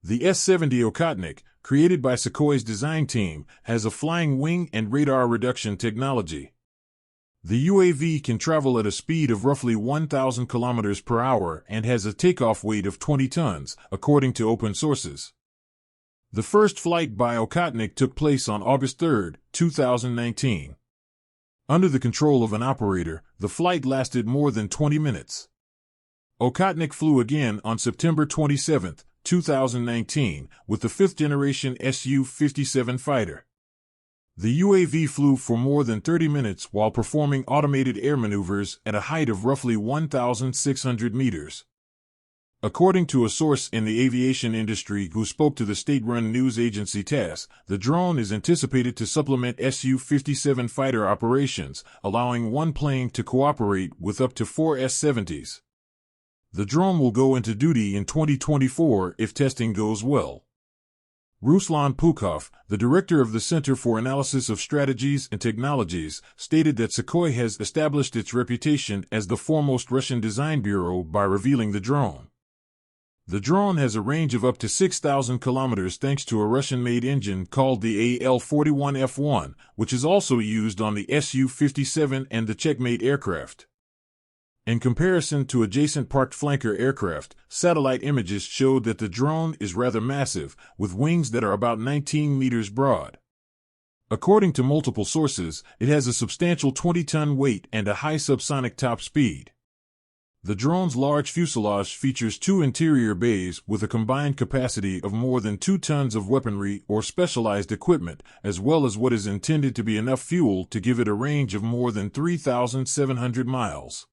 The S-70 Okhotnik, created by Sukhoi's design team, has a flying wing and radar reduction technology. The UAV can travel at a speed of roughly 1,000 km per hour and has a takeoff weight of 20 tons, according to open sources. The first flight by Okhotnik took place on August 3, 2019. Under the control of an operator, the flight lasted more than 20 minutes. Okhotnik flew again on September 27, 2019, with the fifth-generation Su-57 fighter. The UAV flew for more than 30 minutes while performing automated air maneuvers at a height of roughly 1,600 meters. According to a source in the aviation industry who spoke to the state-run news agency TASS, the drone is anticipated to supplement Su-57 fighter operations, allowing one plane to cooperate with up to 4 S-70s. The drone will go into duty in 2024 if testing goes well. Ruslan Pukov, the director of the Center for Analysis of Strategies and Technologies, stated that Sukhoi has established its reputation as the foremost Russian design bureau by revealing the drone. The drone has a range of up to 6,000 kilometers thanks to a Russian-made engine called the AL-41F1, which is also used on the Su-57 and the Checkmate aircraft. In comparison to adjacent parked flanker aircraft, satellite images showed that the drone is rather massive, with wings that are about 19 meters broad. According to multiple sources, it has a substantial 20-ton weight and a high subsonic top speed. The drone's large fuselage features two interior bays with a combined capacity of more than 2 tons of weaponry or specialized equipment, as well as what is intended to be enough fuel to give it a range of more than 3,700 miles.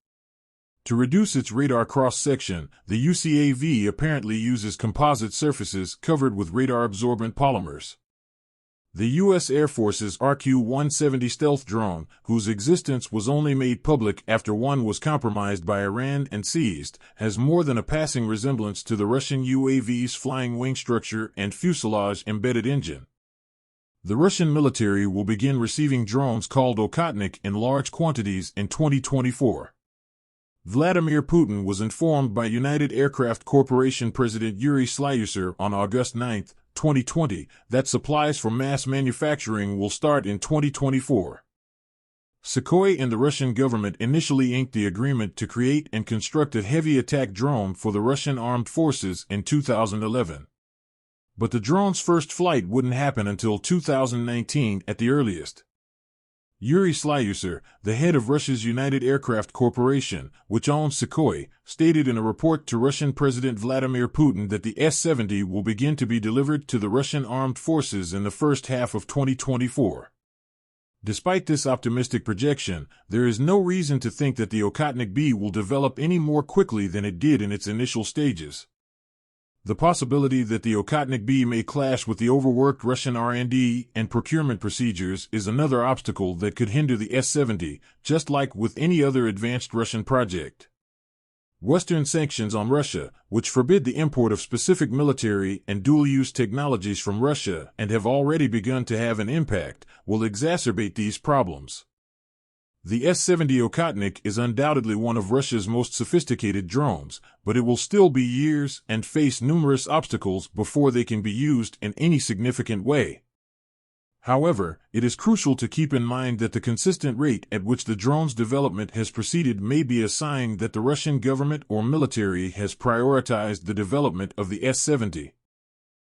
To reduce its radar cross-section, the UCAV apparently uses composite surfaces covered with radar-absorbent polymers. The U.S. Air Force's RQ-170 stealth drone, whose existence was only made public after one was compromised by Iran and seized, has more than a passing resemblance to the Russian UAV's flying wing structure and fuselage-embedded engine. The Russian military will begin receiving drones called Okhotnik in large quantities in 2024. Vladimir Putin was informed by United Aircraft Corporation President Yuri Slyuser on August 9, 2020, that supplies for mass manufacturing will start in 2024. Sukhoi and the Russian government initially inked the agreement to create and construct a heavy attack drone for the Russian armed forces in 2011. But the drone's first flight wouldn't happen until 2019 at the earliest. Yuri Slyuser, the head of Russia's United Aircraft Corporation, which owns Sukhoi, stated in a report to Russian President Vladimir Putin that the S-70 will begin to be delivered to the Russian armed forces in the first half of 2024. Despite this optimistic projection, there is no reason to think that the Okhotnik B will develop any more quickly than it did in its initial stages. The possibility that the Okhotnik B may clash with the overworked Russian R&D and procurement procedures is another obstacle that could hinder the S-70, just like with any other advanced Russian project. Western sanctions on Russia, which forbid the import of specific military and dual-use technologies from Russia and have already begun to have an impact, will exacerbate these problems. The S-70 Okhotnik is undoubtedly one of Russia's most sophisticated drones, but it will still be years and face numerous obstacles before they can be used in any significant way. However, it is crucial to keep in mind that the consistent rate at which the drone's development has proceeded may be a sign that the Russian government or military has prioritized the development of the S-70.